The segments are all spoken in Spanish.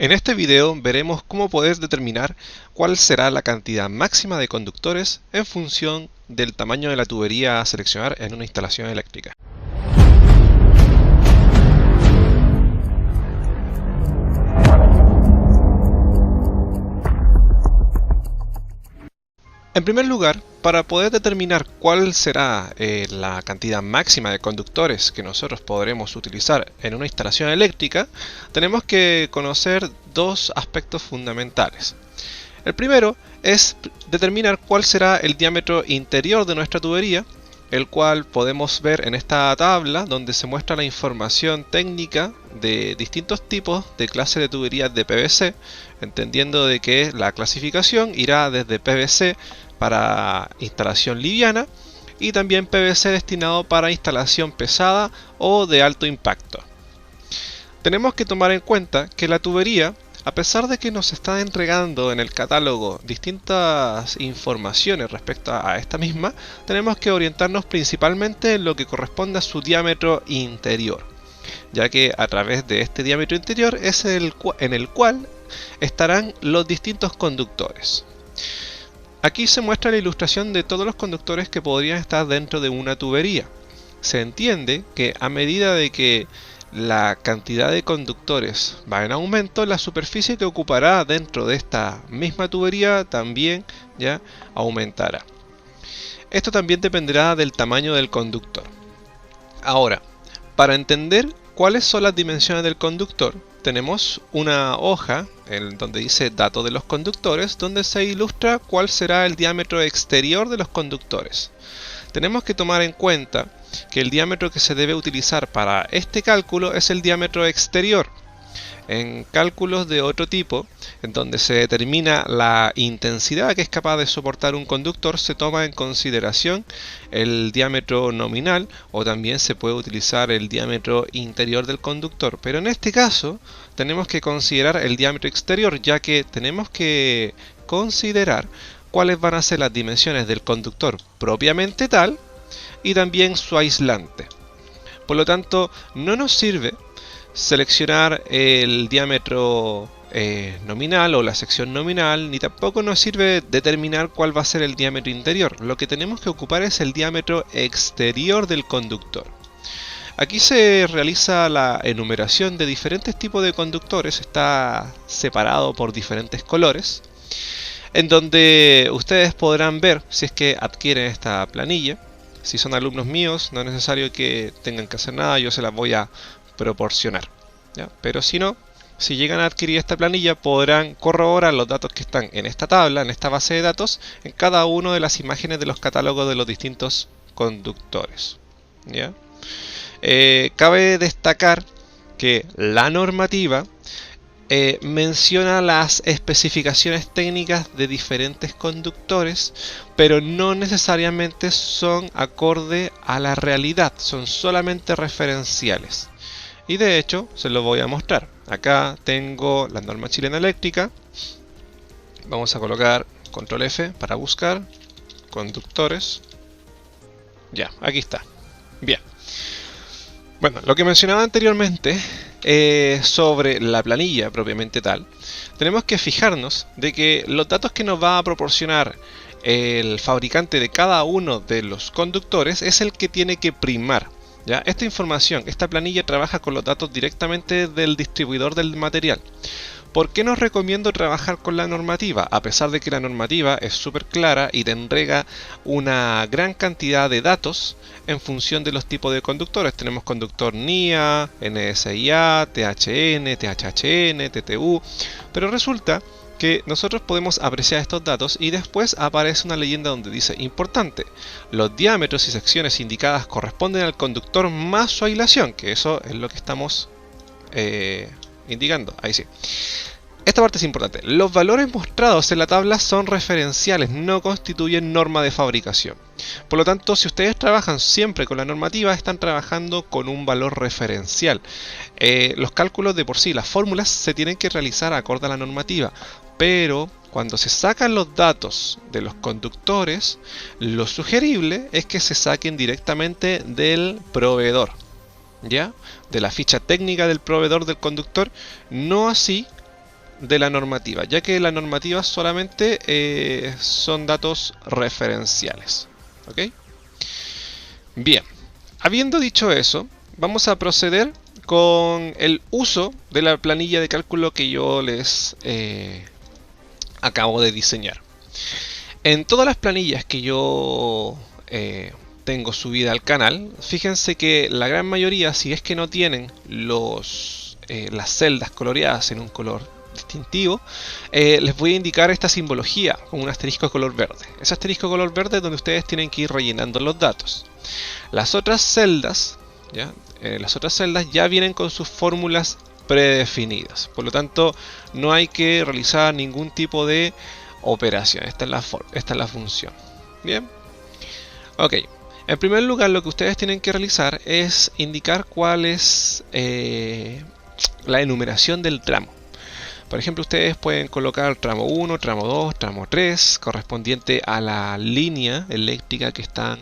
En este video veremos cómo poder determinar cuál será la cantidad máxima de conductores en función del tamaño de la tubería a seleccionar en una instalación eléctrica. En primer lugar, para poder determinar cuál será la cantidad máxima de conductores que nosotros podremos utilizar en una instalación eléctrica, tenemos que conocer dos aspectos fundamentales. El primero es determinar cuál será el diámetro interior de nuestra tubería, el cual podemos ver en esta tabla donde se muestra la información técnica de distintos tipos de clase de tuberías de PVC, entendiendo de que la clasificación irá desde PVC para instalación liviana y también PVC destinado para instalación pesada o de alto impacto. Tenemos que tomar en cuenta que la tubería, a pesar de que nos está entregando en el catálogo distintas informaciones respecto a esta misma, tenemos que orientarnos principalmente en lo que corresponde a su diámetro interior, ya que a través de este diámetro interior es en el cual estarán los distintos conductores. Aquí se muestra la ilustración de todos los conductores que podrían estar dentro de una tubería. Se entiende que a medida de que la cantidad de conductores va en aumento, la superficie que ocupará dentro de esta misma tubería también ya aumentará. Esto también dependerá del tamaño del conductor. Ahora, para entender cuáles son las dimensiones del conductor, tenemos una hoja donde dice datos de los conductores, donde se ilustra cuál será el diámetro exterior de los conductores. Tenemos que tomar en cuenta que el diámetro que se debe utilizar para este cálculo es el diámetro exterior. En cálculos de otro tipo, en donde se determina la intensidad que es capaz de soportar un conductor, se toma en consideración el diámetro nominal o también se puede utilizar el diámetro interior del conductor. Pero en este caso tenemos que considerar el diámetro exterior, ya que tenemos que considerar cuáles van a ser las dimensiones del conductor propiamente tal y también su aislante. Por lo tanto, no nos sirve seleccionar el diámetro nominal o la sección nominal, ni tampoco nos sirve determinar cuál va a ser el diámetro interior. Lo que tenemos que ocupar es el diámetro exterior del conductor. Aquí se realiza la enumeración de diferentes tipos de conductores, está separado por diferentes colores, en donde ustedes podrán ver si es que adquieren esta planilla. Si son alumnos míos, no es necesario que tengan que hacer nada, yo se las voy a proporcionar, ¿ya? Pero si no, si llegan a adquirir esta planilla, podrán corroborar los datos que están en esta tabla, en esta base de datos, en cada una de las imágenes de los catálogos de los distintos conductores, ¿ya? Cabe destacar que la normativa menciona las especificaciones técnicas de diferentes conductores, pero no necesariamente son acorde a la realidad, son solamente referenciales. Y de hecho, se lo voy a mostrar. Acá tengo la norma chilena eléctrica. Vamos a colocar control F para buscar conductores. Ya, aquí está. Bien. Bueno, lo que mencionaba anteriormente sobre la planilla propiamente tal, tenemos que fijarnos de que los datos que nos va a proporcionar el fabricante de cada uno de los conductores es el que tiene que primar. ¿Ya? Esta información, esta planilla trabaja con los datos directamente del distribuidor del material. ¿Por qué nos recomiendo trabajar con la normativa? A pesar de que la normativa es súper clara y te entrega una gran cantidad de datos en función de los tipos de conductores. Tenemos conductor NIA, NSIA, THN, THHN, TTU, pero resulta que nosotros podemos apreciar estos datos y después aparece una leyenda donde dice: importante, los diámetros y secciones indicadas corresponden al conductor más su aislación, que eso es lo que estamos indicando, ahí sí. Esta parte es importante. Los valores mostrados en la tabla son referenciales, no constituyen norma de fabricación. Por lo tanto, si ustedes trabajan siempre con la normativa, están trabajando con un valor referencial. Los cálculos de por sí, las fórmulas, se tienen que realizar acorde a la normativa. Pero cuando se sacan los datos de los conductores, lo sugerible es que se saquen directamente del proveedor, ¿ya? De la ficha técnica del proveedor del conductor, no así de la normativa, ya que la normativa solamente son datos referenciales. ¿Ok? Bien, habiendo dicho eso, vamos a proceder con el uso de la planilla de cálculo que yo les acabo de diseñar. En todas las planillas que yo tengo subida al canal, fíjense que la gran mayoría, si es que no tienen las celdas coloreadas en un color distintivo, les voy a indicar esta simbología con un asterisco color verde. Ese asterisco color verde es donde ustedes tienen que ir rellenando los datos. Las otras celdas, ya vienen con sus fórmulas predefinidas. Por lo tanto, no hay que realizar ningún tipo de operación. Esta es la función. Bien. Ok. En primer lugar, lo que ustedes tienen que realizar es indicar cuál es la enumeración del tramo. Por ejemplo, ustedes pueden colocar tramo 1, tramo 2, tramo 3, correspondiente a la línea eléctrica que están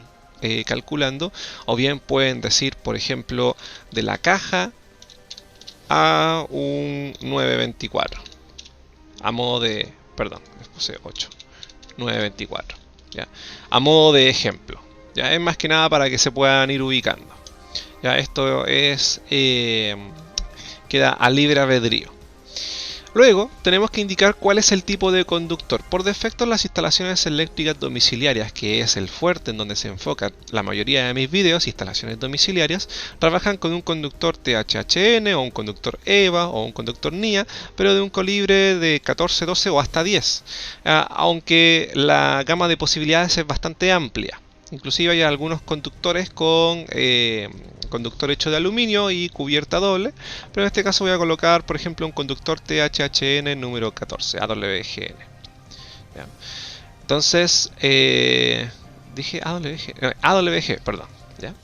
calculando, o bien pueden decir, por ejemplo, de la caja a un 924, a modo de, perdón, les puse 8, 924, ¿ya? A modo de ejemplo, ya es más que nada para que se puedan ir ubicando. Ya esto es queda a libre albedrío. Luego tenemos que indicar cuál es el tipo de conductor. Por defecto en las instalaciones eléctricas domiciliarias, que es el fuerte en donde se enfoca la mayoría de mis videos, instalaciones domiciliarias, trabajan con un conductor THHN o un conductor EVA o un conductor NIA, pero de un calibre de 14, 12 o hasta 10. Aunque la gama de posibilidades es bastante amplia. Inclusive hay algunos conductores con conductor hecho de aluminio y cubierta doble, pero en este caso voy a colocar, por ejemplo, un conductor THHN número 14, AWGN. ¿Ya? Entonces, dije AWG, perdón. ¿Ya?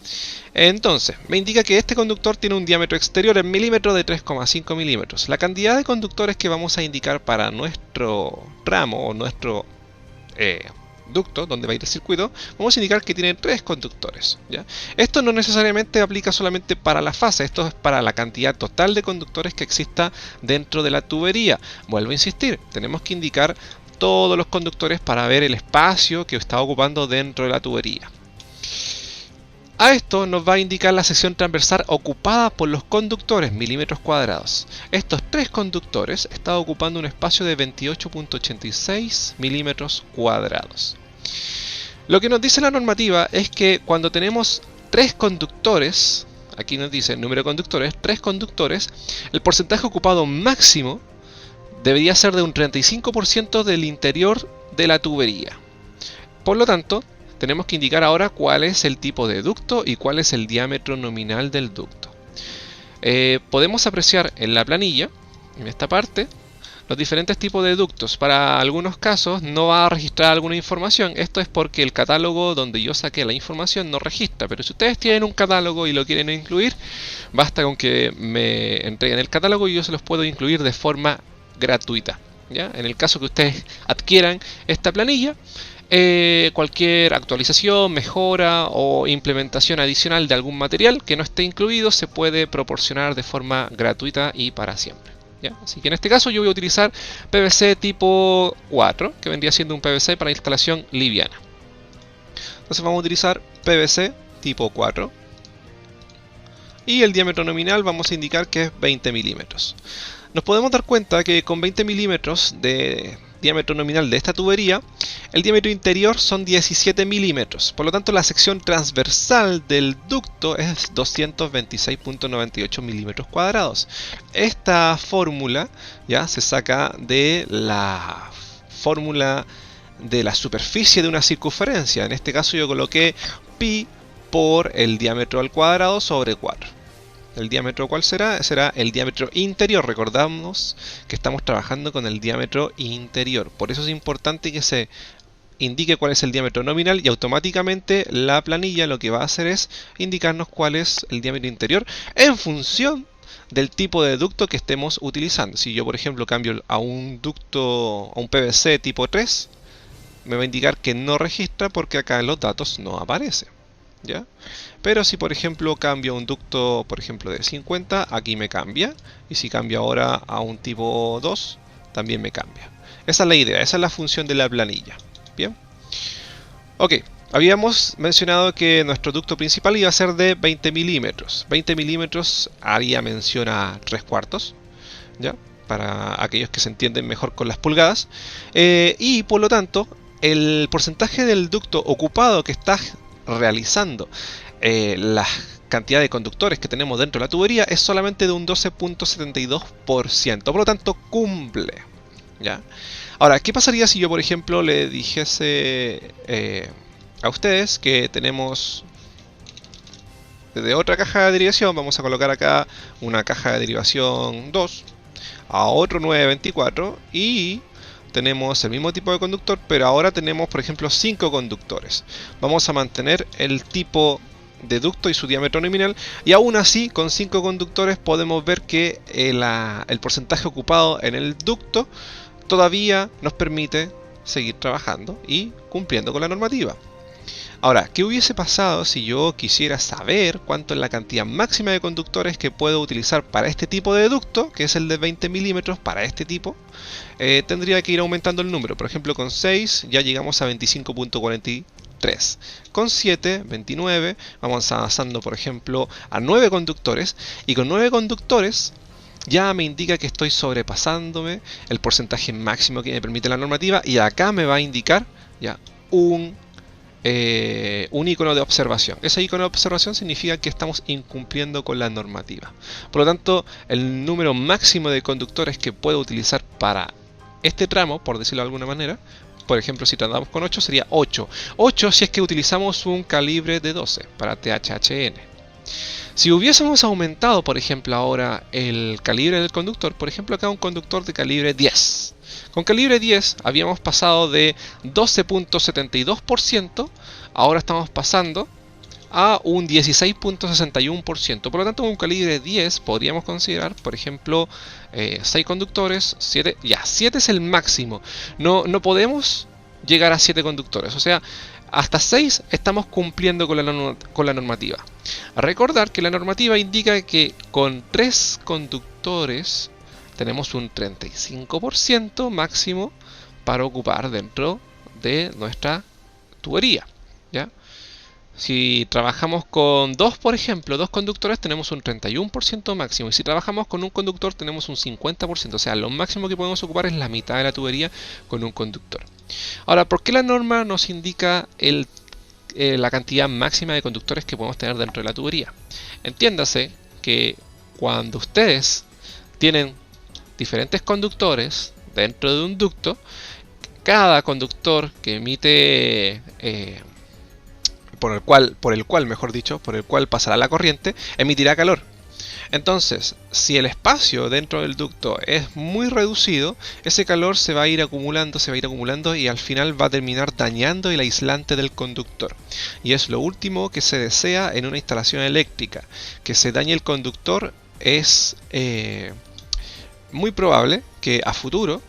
Entonces, me indica que este conductor tiene un diámetro exterior en milímetros de 3,5 milímetros. La cantidad de conductores que vamos a indicar para nuestro tramo o nuestro ducto donde va a ir el circuito, vamos a indicar que tiene 3 conductores, ¿ya? Esto no necesariamente aplica solamente para la fase, esto es para la cantidad total de conductores que exista dentro de la tubería. Vuelvo a insistir, tenemos que indicar todos los conductores para ver el espacio que está ocupando dentro de la tubería. A esto nos va a indicar la sección transversal ocupada por los conductores, milímetros cuadrados. Estos 3 conductores están ocupando un espacio de 28,86 milímetros cuadrados. Lo que nos dice la normativa es que cuando tenemos 3 conductores, aquí nos dice el número de conductores, 3 conductores, el porcentaje ocupado máximo debería ser de un 35% del interior de la tubería. Por lo tanto, tenemos que indicar ahora cuál es el tipo de ducto y cuál es el diámetro nominal del ducto. Podemos apreciar en la planilla, en esta parte, los diferentes tipos de ductos. Para algunos casos no va a registrar alguna información. Esto es porque el catálogo donde yo saqué la información no registra. Pero si ustedes tienen un catálogo y lo quieren incluir, basta con que me entreguen el catálogo y yo se los puedo incluir de forma gratuita, ¿ya? En el caso que ustedes adquieran esta planilla, cualquier actualización, mejora o implementación adicional de algún material que no esté incluido se puede proporcionar de forma gratuita y para siempre, ¿ya? Así que en este caso yo voy a utilizar PVC tipo 4, que vendría siendo un PVC para instalación liviana. Entonces vamos a utilizar PVC tipo 4 y el diámetro nominal vamos a indicar que es 20 milímetros. Nos podemos dar cuenta que con 20 milímetros de diámetro nominal de esta tubería, el diámetro interior son 17 milímetros. Por lo tanto, la sección transversal del ducto es 226,98 milímetros cuadrados. Esta fórmula ya se saca de la fórmula de la superficie de una circunferencia. En este caso yo coloqué pi por el diámetro al cuadrado sobre 4. ¿El diámetro cuál será? Será el diámetro interior. Recordamos que estamos trabajando con el diámetro interior. Por eso es importante que se indique cuál es el diámetro nominal y automáticamente la planilla lo que va a hacer es indicarnos cuál es el diámetro interior en función del tipo de ducto que estemos utilizando. Si yo, por ejemplo, cambio a un ducto, a un PVC tipo 3, me va a indicar que no registra porque acá en los datos no aparece, ¿ya? Pero si por ejemplo cambio un ducto, por ejemplo de 50, aquí me cambia. Y si cambio ahora a un tipo 2, también me cambia. Esa es la idea, esa es la función de la planilla. Bien. Ok, habíamos mencionado que nuestro ducto principal iba a ser de 20 milímetros. 20 milímetros haría mención a 3/4, ¿ya? Para aquellos que se entienden mejor con las pulgadas. Y por lo tanto, el porcentaje del ducto ocupado que está realizando la cantidad de conductores que tenemos dentro de la tubería es solamente de un 12.72%. Por lo tanto, cumple. ¿Ya? Ahora, ¿qué pasaría si yo, por ejemplo, le dijese a ustedes que tenemos desde otra caja de derivación, vamos a colocar acá una caja de derivación 2, a otro 924 y tenemos el mismo tipo de conductor, pero ahora tenemos, por ejemplo, 5 conductores. Vamos a mantener el tipo de ducto y su diámetro nominal, y aún así con 5 conductores podemos ver que el porcentaje ocupado en el ducto todavía nos permite seguir trabajando y cumpliendo con la normativa. Ahora, ¿qué hubiese pasado si yo quisiera saber cuánto es la cantidad máxima de conductores que puedo utilizar para este tipo de ducto, que es el de 20 milímetros para este tipo? Tendría que ir aumentando el número. Por ejemplo, con 6 ya llegamos a 25.43. Con 7, 29, vamos avanzando, por ejemplo, a 9 conductores. Y con 9 conductores ya me indica que estoy sobrepasándome el porcentaje máximo que me permite la normativa. Y acá me va a indicar ya un icono de observación. Ese icono de observación significa que estamos incumpliendo con la normativa. Por lo tanto, el número máximo de conductores que puedo utilizar para este tramo, por decirlo de alguna manera, por ejemplo, si tratamos con 8, sería 8. 8 si es que utilizamos un calibre de 12 para THHN. Si hubiésemos aumentado, por ejemplo, ahora el calibre del conductor, por ejemplo, acá un conductor de calibre 10. Con calibre 10 habíamos pasado de 12.72%, ahora estamos pasando a un 16.61%. Por lo tanto, con un calibre 10 podríamos considerar, por ejemplo, 6 conductores, 7, ya, 7 es el máximo. No podemos llegar a 7 conductores, o sea, hasta 6 estamos cumpliendo con la normativa. Recordar que la normativa indica que con 3 conductores tenemos un 35% máximo para ocupar dentro de nuestra tubería, ¿ya? Si trabajamos con 2, por ejemplo, 2 conductores, tenemos un 31% máximo. Y si trabajamos con un conductor, tenemos un 50%. O sea, lo máximo que podemos ocupar es la mitad de la tubería con un conductor. Ahora, ¿por qué la norma nos indica la cantidad máxima de conductores que podemos tener dentro de la tubería? Entiéndase que cuando ustedes tienen diferentes conductores dentro de un ducto, cada conductor que emite por el cual pasará la corriente, emitirá calor. Entonces, si el espacio dentro del ducto es muy reducido, ese calor se va a ir acumulando y al final va a terminar dañando el aislante del conductor. Y es lo último que se desea en una instalación eléctrica. Que se dañe el conductor es muy probable que a futuro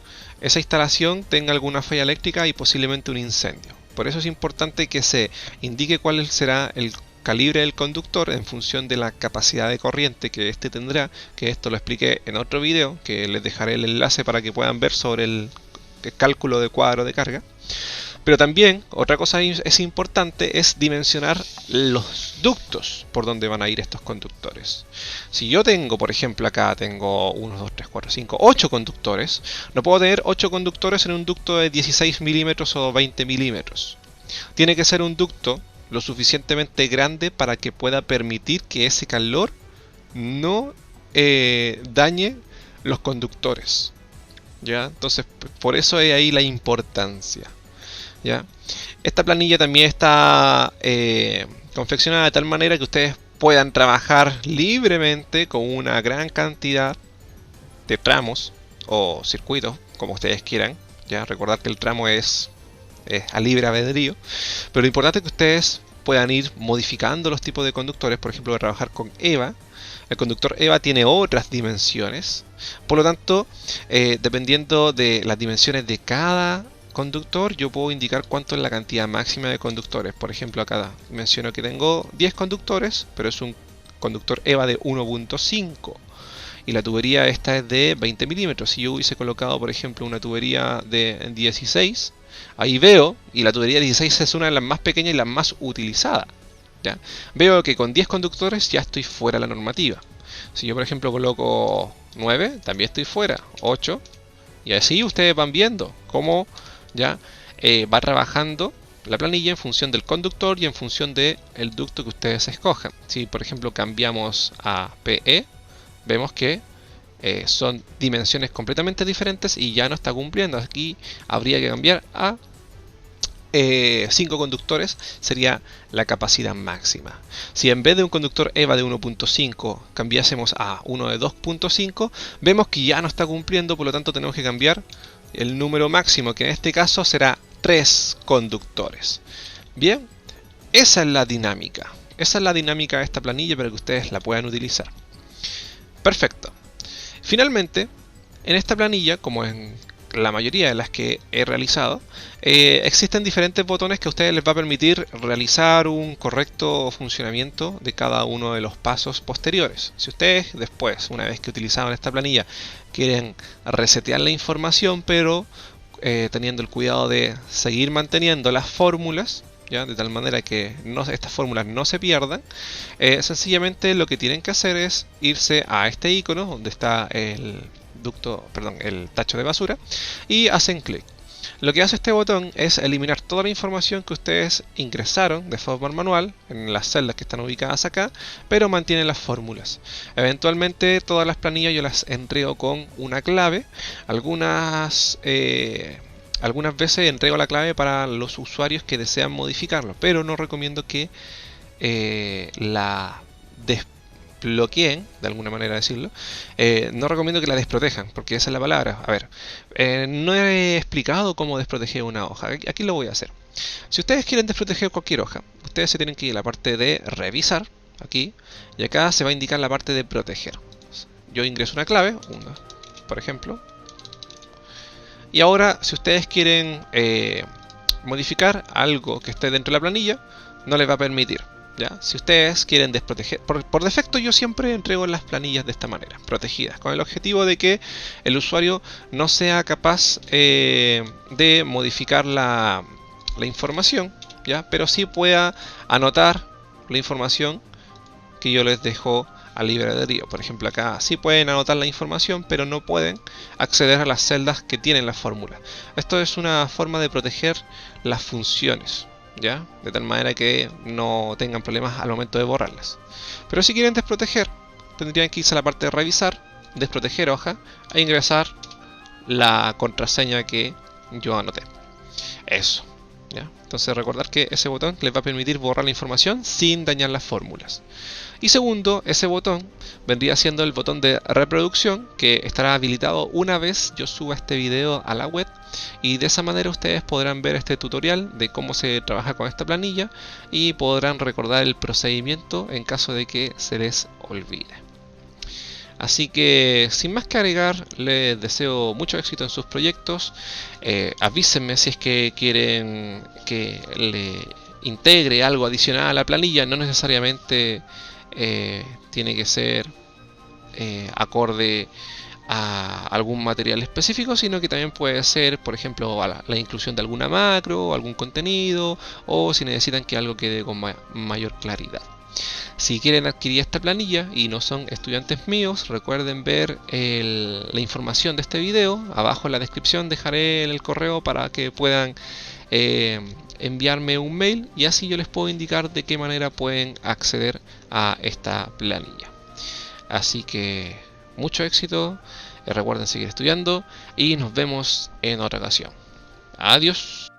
esa instalación tenga alguna falla eléctrica y posiblemente un incendio. Por eso es importante que se indique cuál será el calibre del conductor en función de la capacidad de corriente que éste tendrá, que esto lo expliqué en otro video, que les dejaré el enlace para que puedan ver sobre el cálculo de cuadro de carga. Pero también, otra cosa es importante, es dimensionar los ductos por donde van a ir estos conductores. Si yo tengo, por ejemplo, acá tengo 1, 2, 3, 4, 5, 8 conductores, no puedo tener 8 conductores en un ducto de 16 milímetros o 20 milímetros. Tiene que ser un ducto lo suficientemente grande para que pueda permitir que ese calor no dañe los conductores. ¿Ya? Entonces, por eso es ahí la importancia. ¿Ya? Esta planilla también está confeccionada de tal manera que ustedes puedan trabajar libremente con una gran cantidad de tramos o circuitos, como ustedes quieran. ¿Ya? Recordad que el tramo es a libre albedrío, pero lo importante es que ustedes puedan ir modificando los tipos de conductores. Por ejemplo, trabajar con EVA. El conductor EVA tiene otras dimensiones, por lo tanto, dependiendo de las dimensiones de cada conductor, yo puedo indicar cuánto es la cantidad máxima de conductores. Por ejemplo, acá menciono que tengo 10 conductores, pero es un conductor EVA de 1.5. y la tubería esta es de 20 milímetros. Si yo hubiese colocado, por ejemplo, una tubería de 16, ahí veo, y la tubería 16 es una de las más pequeñas y las más utilizadas, ¿ya? Veo que con 10 conductores ya estoy fuera de la normativa. Si yo, por ejemplo, coloco 9, también estoy fuera, 8, y así ustedes van viendo cómo ya va trabajando la planilla en función del conductor y en función del ducto que ustedes escojan. Si por ejemplo cambiamos a PE, vemos que son dimensiones completamente diferentes y ya no está cumpliendo. Aquí habría que cambiar a 5 conductores, sería la capacidad máxima. Si en vez de un conductor EVA de 1.5 cambiásemos a uno de 2.5, vemos que ya no está cumpliendo, por lo tanto tenemos que cambiar el número máximo, que en este caso será 3 conductores. Bien, esa es la dinámica. Esa es la dinámica de esta planilla para que ustedes la puedan utilizar. Perfecto. Finalmente, en esta planilla, como en la mayoría de las que he realizado, existen diferentes botones que a ustedes les va a permitir realizar un correcto funcionamiento de cada uno de los pasos posteriores. Si ustedes después, una vez que utilizaron esta planilla, quieren resetear la información, pero teniendo el cuidado de seguir manteniendo las fórmulas, ¿ya? De tal manera que estas fórmulas no se pierdan, sencillamente lo que tienen que hacer es irse a este icono donde está el tacho de basura, y hacen clic. Lo que hace este botón es eliminar toda la información que ustedes ingresaron de forma manual en las celdas que están ubicadas acá, pero mantiene las fórmulas. Eventualmente todas las planillas yo las entrego con una clave. Algunas veces entrego la clave para los usuarios que desean modificarlo, pero no recomiendo que la desbloqueen, de alguna manera decirlo. No recomiendo que la desprotejan, porque esa es la palabra. A ver, no he explicado cómo desproteger una hoja. Aquí lo voy a hacer. Si ustedes quieren desproteger cualquier hoja, ustedes se tienen que ir a la parte de revisar, aquí, y acá se va a indicar la parte de proteger. Yo ingreso una clave, por ejemplo. Y ahora, si ustedes quieren modificar algo que esté dentro de la planilla, no les va a permitir, ¿ya? Si ustedes quieren desproteger, por defecto yo siempre entrego las planillas de esta manera, protegidas, con el objetivo de que el usuario no sea capaz de modificar la información, ¿ya? Pero sí pueda anotar la información que yo les dejo a libre albedrío. Por ejemplo, acá sí pueden anotar la información, pero no pueden acceder a las celdas que tienen la fórmula. Esto es una forma de proteger las funciones, ¿ya? De tal manera que no tengan problemas al momento de borrarlas. Pero si quieren desproteger, tendrían que irse a la parte de revisar, desproteger hoja, e ingresar la contraseña que yo anoté. Eso, ¿ya? Entonces recordar que ese botón les va a permitir borrar la información sin dañar las fórmulas. Y segundo, ese botón vendría siendo el botón de reproducción, que estará habilitado una vez yo suba este video a la web, y de esa manera ustedes podrán ver este tutorial de cómo se trabaja con esta planilla y podrán recordar el procedimiento en caso de que se les olvide. Así que sin más que agregar, les deseo mucho éxito en sus proyectos. Avísenme si es que quieren que le integre algo adicional a la planilla. No necesariamente tiene que ser acorde a algún material específico, sino que también puede ser, por ejemplo, a la inclusión de alguna macro, algún contenido, o si necesitan que algo quede con mayor claridad. Si quieren adquirir esta planilla y no son estudiantes míos, recuerden ver la información de este video. Abajo en la descripción dejaré el correo para que puedan enviarme un mail, y así yo les puedo indicar de qué manera pueden acceder a esta planilla. Así que mucho éxito, recuerden seguir estudiando y nos vemos en otra ocasión. Adiós.